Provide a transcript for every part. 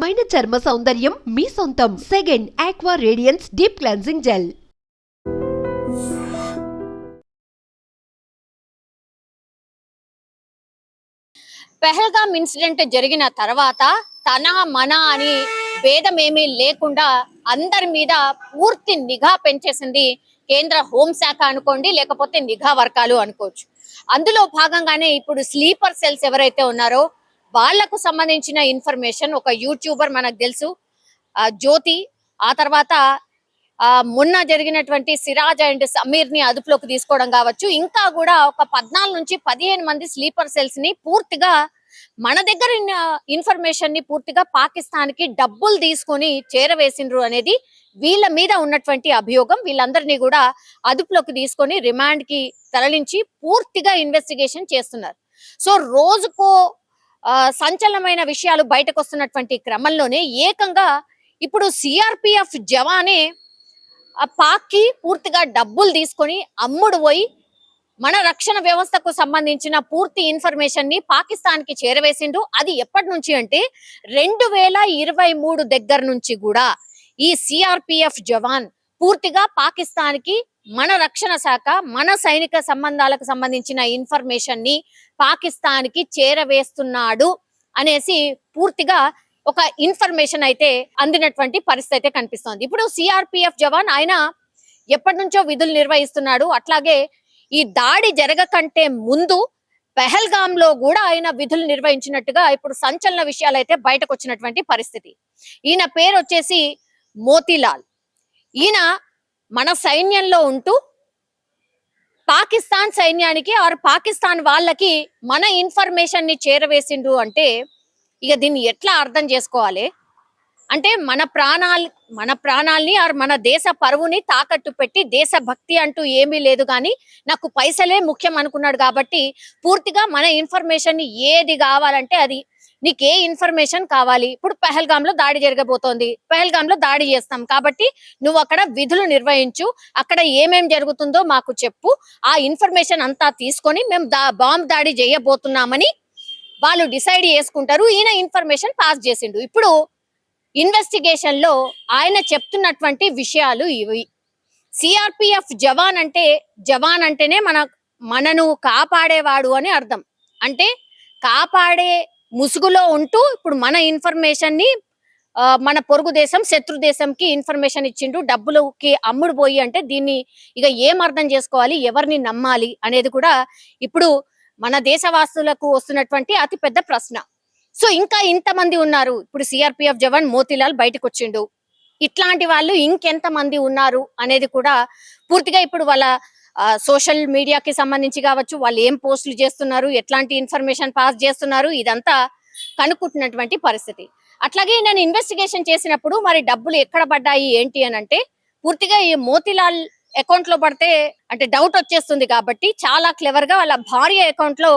అందమైన చర్మ సౌందర్యం మీ సొంతం. Second aqua radiance deep cleansing gel. Pahalgam incident జరిగిన తర్వాత తన మన అని భేదమేమీ లేకుండా అందరి మీద పూర్తి నిఘా పెంచేసింది కేంద్ర హోంశాఖ అనుకోండి, లేకపోతే నిఘా వర్గాలు అనుకోవచ్చు. అందులో భాగంగానే ఇప్పుడు స్లీపర్ సెల్స్ ఎవరైతే ఉన్నారో వాళ్లకు సంబంధించిన ఇన్ఫర్మేషన్ ఒక యూట్యూబర్ మనకు తెలుసు జ్యోతి, ఆ తర్వాత మొన్న జరిగినటువంటి సిరాజ్ అండ్ సమీర్ ని అదుపులోకి తీసుకోవడం కావచ్చు, ఇంకా కూడా ఒక 14 నుంచి 15 మంది స్లీపర్ సెల్స్ ని పూర్తిగా మన దగ్గర ఇన్ఫర్మేషన్ ని పూర్తిగా పాకిస్తాన్ కి డబ్బులు తీసుకొని చేరవేసిండ్రు అనేది వీళ్ళ మీద ఉన్నటువంటి అభియోగం. వీళ్ళందరినీ కూడా అదుపులోకి తీసుకొని రిమాండ్ కి తరలించి పూర్తిగా ఇన్వెస్టిగేషన్ చేస్తున్నారు. సో రోజుకో సంచలనమైన విషయాలు బయటకు వస్తున్నటువంటి క్రమంలోనే ఏకంగా ఇప్పుడు సిఆర్పిఎఫ్ జవానే పాక్ కి పూర్తిగా డబ్బులు తీసుకొని అమ్ముడు పోయి మన రక్షణ వ్యవస్థకు సంబంధించిన పూర్తి ఇన్ఫర్మేషన్ ని పాకిస్తాన్ కి చేరవేసిండు. అది ఎప్పటి నుంచి అంటే 2023 దగ్గర నుంచి కూడా ఈ సిఆర్పిఎఫ్ జవాన్ పూర్తిగా పాకిస్తాన్ కి మన రక్షణ శాఖ మన సైనిక సంబంధాలకు సంబంధించిన ఇన్ఫర్మేషన్ ని పాకిస్తాన్ కి చేరవేస్తున్నాడు అనేసి పూర్తిగా ఒక ఇన్ఫర్మేషన్ అయితే అందినటువంటి పరిస్థితి అయితే కనిపిస్తోంది. ఇప్పుడు సిఆర్పిఎఫ్ జవాన్ ఆయన ఎప్పటి నుంచో విధులు నిర్వహిస్తున్నాడు. అట్లాగే ఈ దాడి జరగకంటే ముందు పెహల్గాం లో కూడా ఆయన విధులు నిర్వహించినట్టుగా ఇప్పుడు సంచలన విషయాలు అయితే బయటకు వచ్చినటువంటి పరిస్థితి. ఈయన పేరు వచ్చేసి మోతీలాల్. ఈయన మన సైన్యంలో ఉంటూ పాకిస్తాన్ సైన్యానికి ఆర్ పాకిస్తాన్ వాళ్ళకి మన ఇన్ఫర్మేషన్ ని చేరవేసిండు అంటే ఇక దీన్ని ఎట్లా అర్థం చేసుకోవాలి అంటే మన ప్రాణాల్ని ఆర్ మన దేశ పరువుని తాకట్టు పెట్టి దేశభక్తి అంటూ ఏమీ లేదు కానీ నాకు పైసలే ముఖ్యం అనుకున్నాడు. కాబట్టి పూర్తిగా మన ఇన్ఫర్మేషన్ ని ఏది కావాలంటే అది, నీకే ఇన్ఫర్మేషన్ కావాలి, ఇప్పుడు పెహల్గాం లో దాడి జరగబోతోంది, పెహల్గాం లో దాడి చేస్తాం కాబట్టి నువ్వు అక్కడ విధులు నిర్వహించు, అక్కడ ఏమేం జరుగుతుందో మాకు చెప్పు, ఆ ఇన్ఫర్మేషన్ అంతా తీసుకొని మేము బాంబ్ దాడి చేయబోతున్నామని వాళ్ళు డిసైడ్ చేసుకుంటారు. ఈయన ఇన్ఫర్మేషన్ పాస్ చేసిండు. ఇప్పుడు ఇన్వెస్టిగేషన్ లో ఆయన చెప్తున్నటువంటి విషయాలు ఇవి. సిఆర్పిఎఫ్ జవాన్ అంటేనే మనను కాపాడేవాడు అని అర్థం. అంటే కాపాడే ముసుగులో ఉంటూ ఇప్పుడు మన ఇన్ఫర్మేషన్ ని మన పొరుగు దేశం శత్రు దేశంకి ఇన్ఫర్మేషన్ ఇచ్చిండు, డబ్బులకి అమ్ముడు పోయి అంటే దీన్ని ఇక ఏం అర్థం చేసుకోవాలి, ఎవరిని నమ్మాలి అనేది కూడా ఇప్పుడు మన దేశవాసులకు వస్తున్నటువంటి అతి పెద్ద ప్రశ్న. సో ఇంకా ఇంతమంది ఉన్నారు. ఇప్పుడు సిఆర్పిఎఫ్ జవాన్ మోతీలాల్ బయటకు వచ్చిండు. ఇట్లాంటి వాళ్ళు ఇంకెంత మంది ఉన్నారు అనేది కూడా పూర్తిగా ఇప్పుడు వాళ్ళ సోషల్ మీడియాకి సంబంధించి కావచ్చు, వాళ్ళు ఏం పోస్టులు చేస్తున్నారు, ఎట్లాంటి ఇన్ఫర్మేషన్ పాస్ చేస్తున్నారు, ఇదంతా కనుక్కుంటున్నటువంటి పరిస్థితి. అట్లాగే నేను ఇన్వెస్టిగేషన్ చేసినప్పుడు మరి డబ్బులు ఎక్కడ పడ్డాయి ఏంటి అని అంటే పూర్తిగా ఈ మోతీలాల్ అకౌంట్ లో పడితే అంటే డౌట్ వచ్చేస్తుంది. కాబట్టి చాలా క్లెవర్ గా వాళ్ళ భార్య అకౌంట్ లో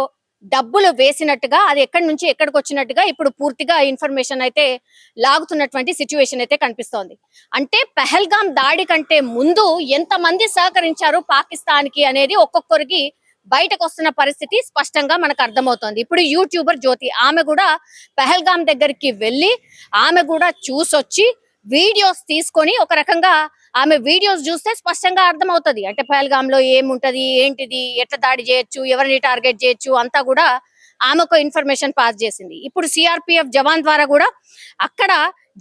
డబ్బులు వేసినట్టుగా, అది ఎక్కడి నుంచి ఎక్కడికి వచ్చినట్టుగా ఇప్పుడు పూర్తిగా ఇన్ఫర్మేషన్ అయితే లాగుతున్నటువంటి సిచ్యువేషన్ అయితే కనిపిస్తోంది. అంటే పెహల్గాం దాడి కంటే ముందు ఎంతమంది సహకరించారు పాకిస్తాన్ కి అనేది ఒక్కొక్కరికి బయటకు వస్తున్న పరిస్థితి స్పష్టంగా మనకు అర్థమవుతోంది. ఇప్పుడు యూట్యూబర్ జ్యోతి, ఆమె కూడా పెహల్గాం దగ్గరికి వెళ్ళి ఆమె కూడా చూసొచ్చి వీడియోస్ తీసుకొని ఒక రకంగా ఆమె వీడియోస్ చూస్తే స్పష్టంగా అర్థమవుతుంది. అంటే పెహల్గాం లో ఏముంటది, ఏంటిది, ఎట్లా దాడి చేయొచ్చు, ఎవరిని టార్గెట్ చేయొచ్చు అంతా కూడా ఆమెకు ఇన్ఫర్మేషన్ పాస్ చేసింది. ఇప్పుడు సిఆర్పిఎఫ్ జవాన్ ద్వారా కూడా అక్కడ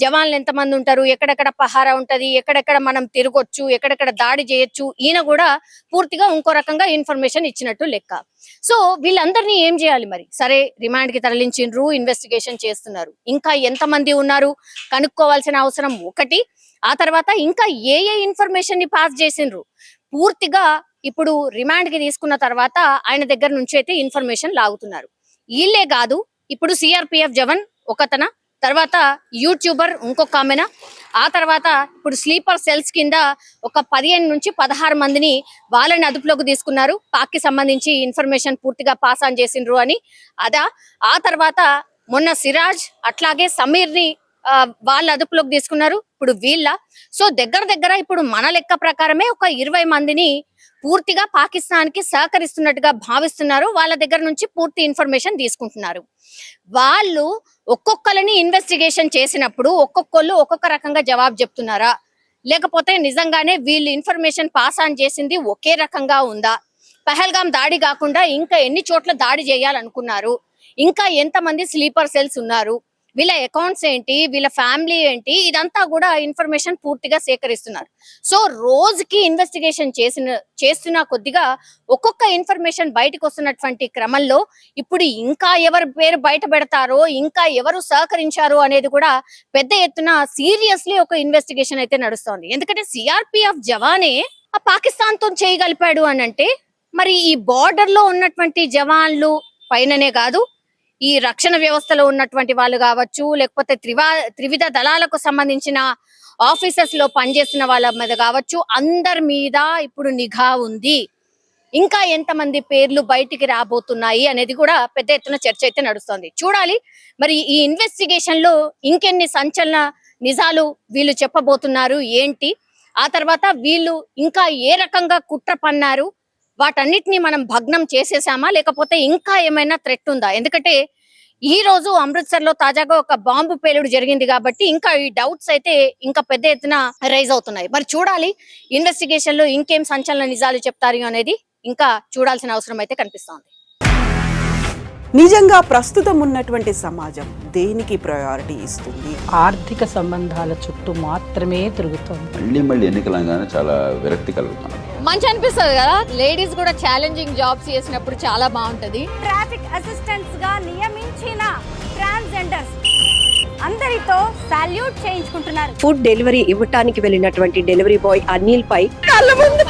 జవాన్లు ఎంతమంది ఉంటారు, ఎక్కడెక్కడ పహారా ఉంటది, ఎక్కడెక్కడ మనం తిరగొచ్చు, ఎక్కడెక్కడ దాడి చేయొచ్చు, ఈయన కూడా పూర్తిగా ఇంకో రకంగా ఇన్ఫర్మేషన్ ఇచ్చినట్టు లెక్క. సో వీళ్ళందరినీ ఏం చేయాలి మరి? సరే రిమాండ్ కి తరలించిండ్రు, ఇన్వెస్టిగేషన్ చేస్తున్నారు, ఇంకా ఎంతమంది ఉన్నారు కనుక్కోవాల్సిన అవసరం ఒకటి. ఆ తర్వాత ఇంకా ఏ ఇన్ఫర్మేషన్ ని పాస్ చేసిండ్రు పూర్తిగా ఇప్పుడు రిమాండ్ కి తీసుకున్న తర్వాత ఆయన దగ్గర నుంచి అయితే ఇన్ఫర్మేషన్ లాగుతున్నారు. వీళ్ళే కాదు, ఇప్పుడు సిఆర్పిఎఫ్ జవాన్ ఒకతన, తర్వాత యూట్యూబర్ ఇంకొక ఆమెన, ఆ తర్వాత ఇప్పుడు స్లీపర్ సెల్స్ కింద ఒక 15 నుంచి 16 మందిని వాళ్ళని అదుపులోకి తీసుకున్నారు. పాక్ కి సంబంధించి ఇన్ఫర్మేషన్ పూర్తిగా పాస్ ఆన్ చేసిండ్రు అని. ఆ తర్వాత మొన్న సిరాజ్ అట్లాగే సమీర్ ని వాళ్ళ అదుపులోకి తీసుకున్నారు. ఇప్పుడు వీళ్ళ సో దగ్గర ఇప్పుడు మన లెక్క ప్రకారమే ఒక 20 మందిని పూర్తిగా పాకిస్తాన్ కి సహకరిస్తున్నట్టుగా భావిస్తున్నారు. వాళ్ళ దగ్గర నుంచి పూర్తి ఇన్ఫర్మేషన్ తీసుకుంటున్నారు. వాళ్ళు ఒక్కొక్కరిని ఇన్వెస్టిగేషన్ చేసినప్పుడు ఒక్కొక్కళ్ళు ఒక్కొక్క రకంగా జవాబు చెప్తున్నారా, లేకపోతే నిజంగానే వీళ్ళు ఇన్ఫర్మేషన్ పాస్ ఆన్ చేసింది ఒకే రకంగా ఉందా, పహల్గాం దాడి కాకుండా ఇంకా ఎన్ని చోట్ల దాడి చేయాలనుకున్నారు, ఇంకా ఎంతమంది స్లీపర్ సెల్స్ ఉన్నారు, వీళ్ళ అకౌంట్స్ ఏంటి, వీళ్ళ ఫ్యామిలీ ఏంటి, ఇదంతా కూడా ఇన్ఫర్మేషన్ పూర్తిగా సేకరిస్తున్నారు. సో రోజుకి ఇన్వెస్టిగేషన్ చేస్తున్న కొద్దిగా ఒక్కొక్క ఇన్ఫర్మేషన్ బయటకు వస్తున్నటువంటి క్రమంలో ఇప్పుడు ఇంకా ఎవరి పేరు బయట పెడతారో, ఇంకా ఎవరు సహకరించారో అనేది కూడా పెద్ద ఎత్తున సీరియస్లీ ఒక ఇన్వెస్టిగేషన్ అయితే నడుస్తోంది. ఎందుకంటే సిఆర్పిఎఫ్ జవానే ఆ పాకిస్తాన్ తో చేయగలిపాడు అని అంటే మరి ఈ బార్డర్ లో ఉన్నటువంటి జవాన్లు పైననే కాదు, ఈ రక్షణ వ్యవస్థలో ఉన్నటువంటి వాళ్ళు కావచ్చు, లేకపోతే త్రివిధ దళాలకు సంబంధించిన ఆఫీసర్స్ లో పనిచేసిన వాళ్ళ మీద కావచ్చు, అందరి మీద ఇప్పుడు నిఘా ఉంది. ఇంకా ఎంతమంది పేర్లు బయటికి రాబోతున్నాయి అనేది కూడా పెద్ద ఎత్తున చర్చ అయితే నడుస్తోంది. చూడాలి మరి ఈ ఇన్వెస్టిగేషన్ లో ఇంకెన్ని సంచలన నిజాలు వీళ్ళు చెప్పబోతున్నారు ఏంటి, ఆ తర్వాత వీళ్ళు ఇంకా ఏ రకంగా కుట్ర పన్నారు, వాటన్నిటిని మనం భగ్నం చేసేసామా, లేకపోతే ఇంకా ఏమైనా థ్రెట్ ఉందా? ఎందుకంటే ఈ రోజు అమృత్సర్ లో తాజాగా ఒక బాంబు పేలుడు జరిగింది కాబట్టి ఇంకా ఈ డౌట్స్ అయితే ఇంకా పెద్ద ఎత్తున రైజ్ అవుతున్నాయి. మరి చూడాలి ఇన్వెస్టిగేషన్ లో ఇంకేం సంచలన నిజాలు చెప్తారు అనేది ఇంకా చూడాల్సిన అవసరం అయితే కనిపిస్తోంది. నిజంగా ప్రస్తుతం ఉన్నటువంటి సమాజం దేనికి ప్రయారిటీ ఇస్తుంది? ఆర్థిక సంబంధాల చుట్టూ మాత్రమే తిరుగుతోంది. మళ్ళీ ఎన్నికలంగానే చాలా విరక్తి కలుగుతున్నాం. మంచి అనిపిస్తుంది కదా, లేడీస్ కూడా ఛాలెంజింగ్ జాబ్స్ చేసినప్పుడు చాలా బాగుంటది. ట్రాఫిక్ అసిస్టెంట్స్ గా నియమించిన ట్రాన్స్జెండర్స్ అందరితో సాల్యూట్ చేయించుకుంటున్నారు. ఫుడ్ డెలివరీ ఇవ్వటానికి వెళ్ళినటువంటి డెలివరీ బాయ్ అనిల్ పై కళ్ళ ముందు